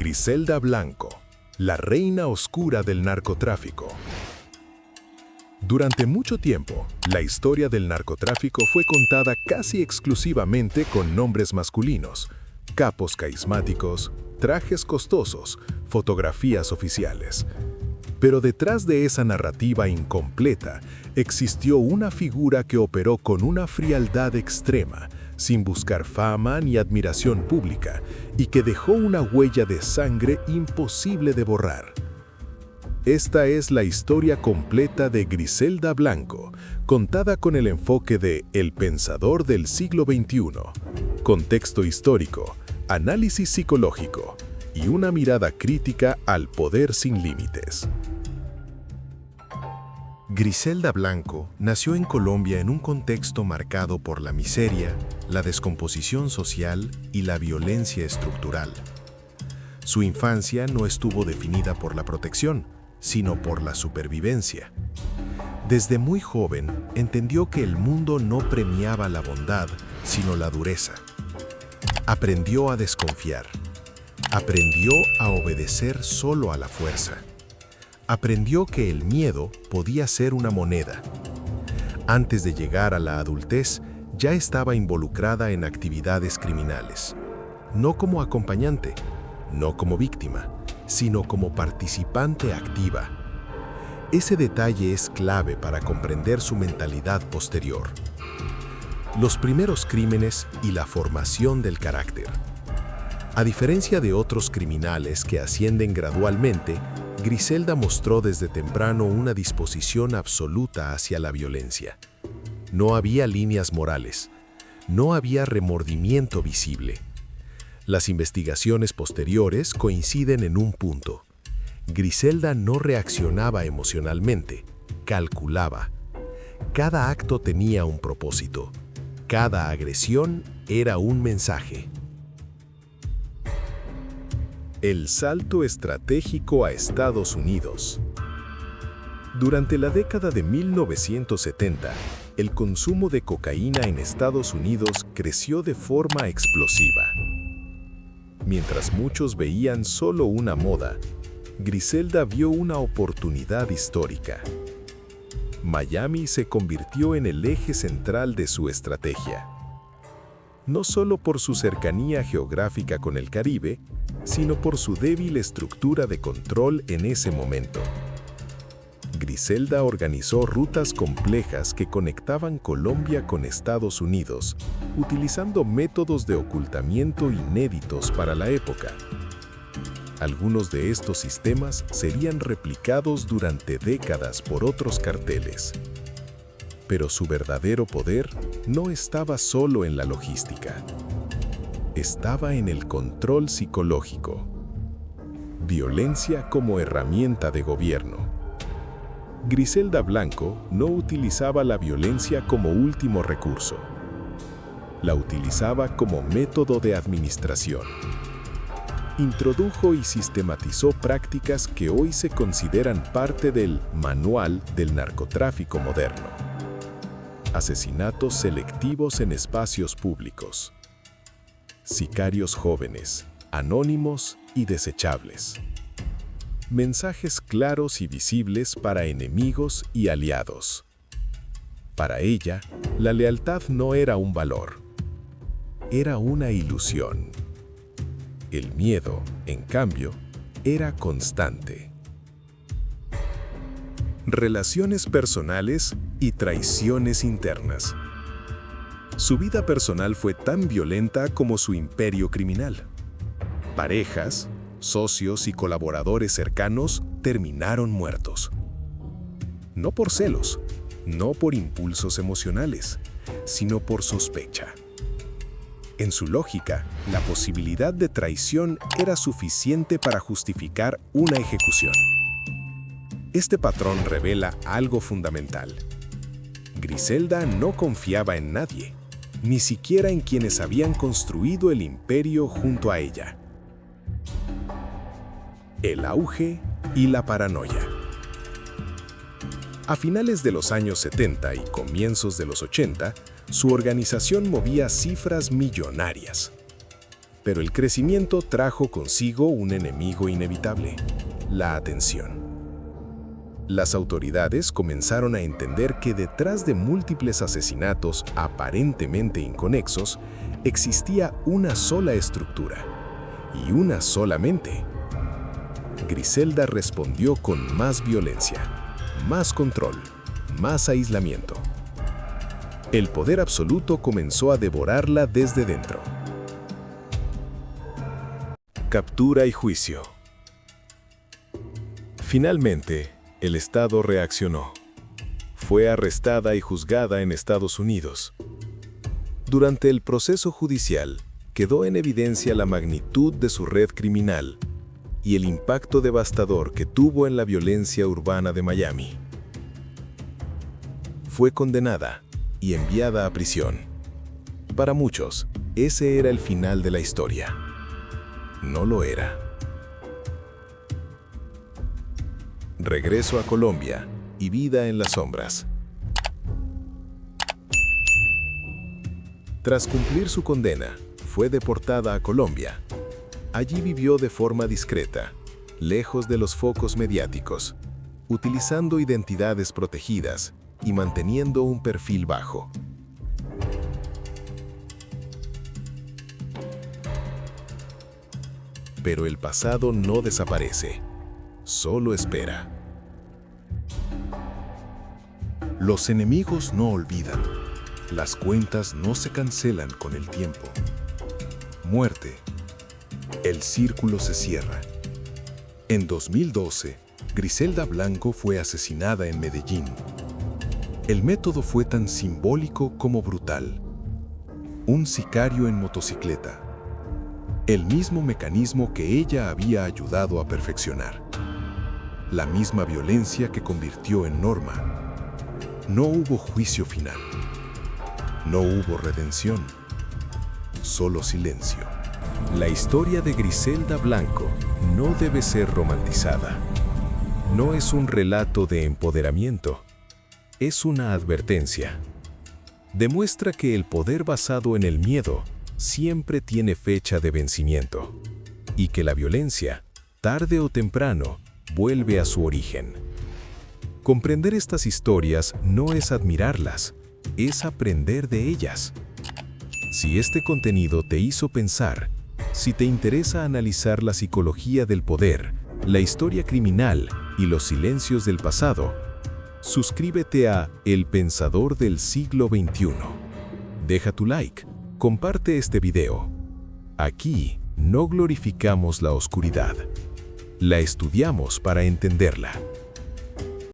Griselda Blanco, la reina oscura del narcotráfico. Durante mucho tiempo, la historia del narcotráfico fue contada casi exclusivamente con nombres masculinos, capos carismáticos, trajes costosos, fotografías oficiales. Pero detrás de esa narrativa incompleta, existió una figura que operó con una frialdad extrema, sin buscar fama ni admiración pública, y que dejó una huella de sangre imposible de borrar. Esta es la historia completa de Griselda Blanco, contada con el enfoque de El pensador del siglo XXI, contexto histórico, análisis psicológico y una mirada crítica al poder sin límites. Griselda Blanco nació en Colombia en un contexto marcado por la miseria, la descomposición social y la violencia estructural. Su infancia no estuvo definida por la protección, sino por la supervivencia. Desde muy joven, entendió que el mundo no premiaba la bondad, sino la dureza. Aprendió a desconfiar. Aprendió a obedecer solo a la fuerza. Aprendió que el miedo podía ser una moneda. Antes de llegar a la adultez, ya estaba involucrada en actividades criminales. No como acompañante, no como víctima, sino como participante activa. Ese detalle es clave para comprender su mentalidad posterior. Los primeros crímenes y la formación del carácter. A diferencia de otros criminales que ascienden gradualmente, Griselda mostró desde temprano una disposición absoluta hacia la violencia. No había líneas morales, no había remordimiento visible. Las investigaciones posteriores coinciden en un punto. Griselda no reaccionaba emocionalmente, calculaba. Cada acto tenía un propósito. Cada agresión era un mensaje. El salto estratégico a Estados Unidos. Durante la década de 1970, el consumo de cocaína en Estados Unidos creció de forma explosiva. Mientras muchos veían solo una moda, Griselda vio una oportunidad histórica. Miami se convirtió en el eje central de su estrategia. No solo por su cercanía geográfica con el Caribe, sino por su débil estructura de control en ese momento. Griselda organizó rutas complejas que conectaban Colombia con Estados Unidos, utilizando métodos de ocultamiento inéditos para la época. Algunos de estos sistemas serían replicados durante décadas por otros carteles. Pero su verdadero poder no estaba solo en la logística. Estaba en el control psicológico. Violencia como herramienta de gobierno. Griselda Blanco no utilizaba la violencia como último recurso. La utilizaba como método de administración. Introdujo y sistematizó prácticas que hoy se consideran parte del manual del narcotráfico moderno. Asesinatos selectivos en espacios públicos. Sicarios jóvenes, anónimos y desechables. Mensajes claros y visibles para enemigos y aliados. Para ella, la lealtad no era un valor. Era una ilusión. El miedo, en cambio, era constante. Relaciones personales y traiciones internas. Su vida personal fue tan violenta como su imperio criminal. Parejas, socios y colaboradores cercanos terminaron muertos. No por celos, no por impulsos emocionales, sino por sospecha. En su lógica, la posibilidad de traición era suficiente para justificar una ejecución. Este patrón revela algo fundamental. Griselda no confiaba en nadie, ni siquiera en quienes habían construido el imperio junto a ella. El auge y la paranoia. A finales de los años 70 y comienzos de los 80, su organización movía cifras millonarias. Pero el crecimiento trajo consigo un enemigo inevitable: la atención. Las autoridades comenzaron a entender que detrás de múltiples asesinatos aparentemente inconexos, existía una sola estructura y una sola mente. Griselda respondió con más violencia, más control, más aislamiento. El poder absoluto comenzó a devorarla desde dentro. Captura y juicio. Finalmente, el Estado reaccionó. Fue arrestada y juzgada en Estados Unidos. Durante el proceso judicial, quedó en evidencia la magnitud de su red criminal y el impacto devastador que tuvo en la violencia urbana de Miami. Fue condenada y enviada a prisión. Para muchos, ese era el final de la historia. No lo era. Regreso a Colombia y vida en las sombras. Tras cumplir su condena, fue deportada a Colombia. Allí vivió de forma discreta, lejos de los focos mediáticos, utilizando identidades protegidas y manteniendo un perfil bajo. Pero el pasado no desaparece, solo espera. Los enemigos no olvidan. Las cuentas no se cancelan con el tiempo. Muerte. El círculo se cierra. En 2012, Griselda Blanco fue asesinada en Medellín. El método fue tan simbólico como brutal. Un sicario en motocicleta. El mismo mecanismo que ella había ayudado a perfeccionar. La misma violencia que convirtió en norma. No hubo juicio final. No hubo redención. Solo silencio. La historia de Griselda Blanco no debe ser romantizada. No es un relato de empoderamiento. Es una advertencia. Demuestra que el poder basado en el miedo siempre tiene fecha de vencimiento y que la violencia, tarde o temprano, vuelve a su origen. Comprender estas historias no es admirarlas, es aprender de ellas. Si este contenido te hizo pensar, si te interesa analizar la psicología del poder, la historia criminal y los silencios del pasado, suscríbete a El Pensador del Siglo XXI. Deja tu like, comparte este video. Aquí no glorificamos la oscuridad, la estudiamos para entenderla.